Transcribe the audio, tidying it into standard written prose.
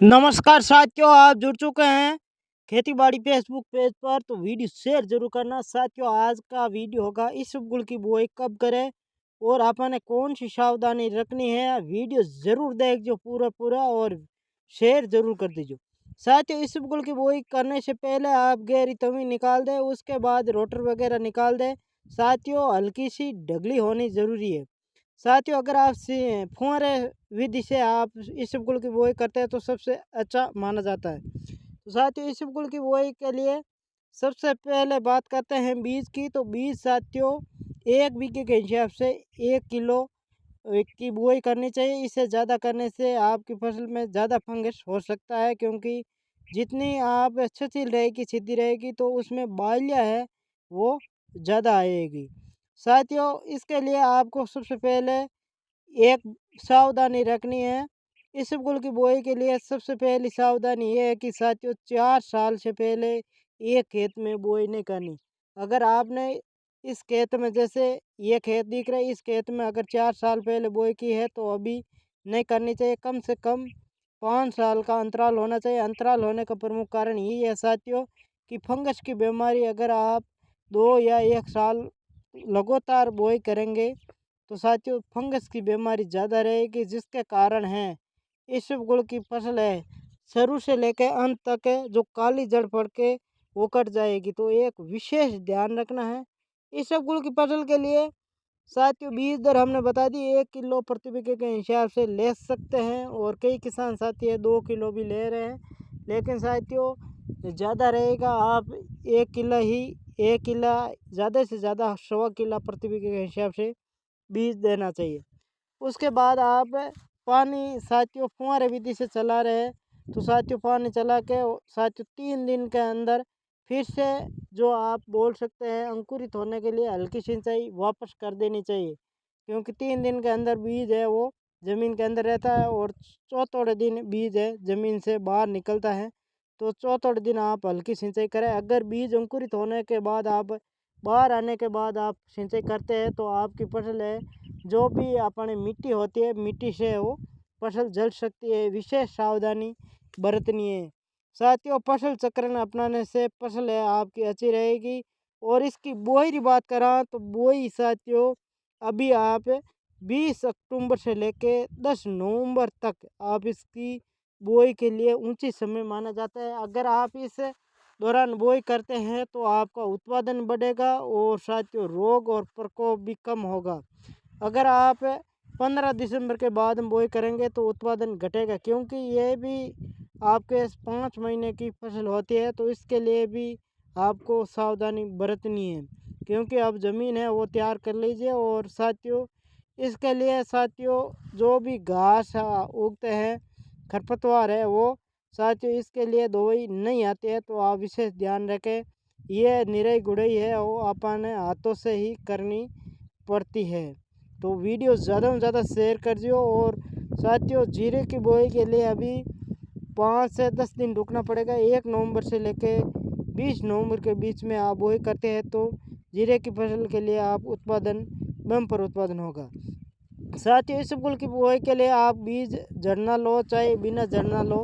नमस्कार साथियों, आप जुड़ चुके हैं खेती बाड़ी फेसबुक पेज पर। तो वीडियो शेयर जरूर करना साथियों। आज का वीडियो होगा इसबगुल की बुआई कब करें और आपने कौन सी सावधानी रखनी है। वीडियो जरूर देखिए पूरा पूरा और शेयर जरूर कर दीजिए साथियों। इसबगुल की बुआई करने से पहले आप गहरी तवी निकाल दें, उसके बाद रोटर वगैरह निकाल दें साथियों। हल्की सी ढगली होनी जरूरी है साथियों। अगर आप फुहारे विधि से आप इसबगुल की बुआई करते हैं तो सबसे अच्छा माना जाता है। तो साथियों, इसबगुल की बुआई के लिए सबसे पहले बात करते हैं बीज की। तो बीज साथियों 1 बीघे के हिसाब से 1 किलो की बुआई करनी चाहिए। इससे ज़्यादा करने से आपकी फसल में ज़्यादा फंगस हो सकता है, क्योंकि जितनी आप अच्छी रहेगी सीधी रहेगी तो उसमें बालियाँ है वो ज़्यादा आएगी साथियों। इसके लिए आपको सबसे पहले एक सावधानी रखनी है। इसबगुल की बुआई के लिए सबसे पहली सावधानी ये है कि साथियों 4 साल से पहले एक खेत में बुआई नहीं करनी। अगर आपने इस खेत में, जैसे ये खेत दिख रहा है, इस खेत में अगर 4 साल पहले बुआई की है तो अभी नहीं करनी चाहिए। कम से कम 5 साल का अंतराल होना चाहिए। अंतराल होने का प्रमुख कारण यही है साथियों कि फंगस की बीमारी, अगर आप 2 या 1 साल लगातार बुआई करेंगे तो साथियों फंगस की बीमारी ज़्यादा रहेगी, जिसके कारण है इसबगुल की फसल है शुरू से लेकर अंत तक है जो काली जड़ पड़ के वो कट जाएगी। तो एक विशेष ध्यान रखना है इसबगुल की फसल के लिए साथियों। बीज दर हमने बता दी, 1 किलो प्रति बीघे के हिसाब से ले सकते हैं और कई किसान साथी है 2 किलो भी ले रहे हैं। लेकिन साथियों ज़्यादा रहेगा, आप 1 किलो ही, 1 किला ज़्यादा से ज़्यादा 1.25 किला प्रति बीघे के हिसाब से बीज देना चाहिए। उसके बाद आप पानी साथियों फुहारे विधि से चला रहे हैं तो साथियों पानी चला के साथियों 3 दिन के अंदर फिर से, जो आप बोल सकते हैं, अंकुरित होने के लिए हल्की सिंचाई वापस कर देनी चाहिए, क्योंकि 3 दिन के अंदर बीज है वो ज़मीन के अंदर रहता है और चौथे दिन बीज है ज़मीन से बाहर निकलता है। तो चौथे दिन आप हल्की सिंचाई करें। अगर बीज अंकुरित होने के बाद आप बाहर आने के बाद आप सिंचाई करते हैं तो आपकी फसल है, जो भी अपने मिट्टी होती है, मिट्टी से वो फसल जल सकती है। विशेष सावधानी बरतनी है साथियों। फसल चक्रण अपनाने से फसल है आपकी अच्छी रहेगी। और इसकी बुआई की बात करा तो बुआई साथियों अभी आप 20 अक्टूबर से लेके 10 नवंबर तक आप इसकी बुआई के लिए ऊंची समय माना जाता है। अगर आप इस दौरान बुआई करते हैं तो आपका उत्पादन बढ़ेगा और साथियों रोग और प्रकोप भी कम होगा। अगर आप 15 दिसंबर के बाद में बुआई करेंगे तो उत्पादन घटेगा, क्योंकि ये भी आपके 5 महीने की फसल होती है। तो इसके लिए भी आपको सावधानी बरतनी है, क्योंकि अब ज़मीन है वो तैयार कर लीजिए। और साथियों इसके लिए साथियों जो भी घास उगते हैं, खरपतवार है वो साथियों, इसके लिए दवाई नहीं आती है तो आप विशेष ध्यान रखें। ये निराई गुड़ाई है वो अपने हाथों से ही करनी पड़ती है। तो वीडियो ज़्यादा से ज़्यादा शेयर कर दियो। और साथियों जीरे की बुआई के लिए अभी 5 से 10 दिन रुकना पड़ेगा। 1 नवंबर से लेके 20 नवंबर के बीच में आप बुआई करते हैं तो जीरे की फसल के लिए आप उत्पादन बम्पर उत्पादन होगा साथियों। इसबगुल की बुआई के लिए आप बीज जड़ना लो चाहे बिना जड़ना लो,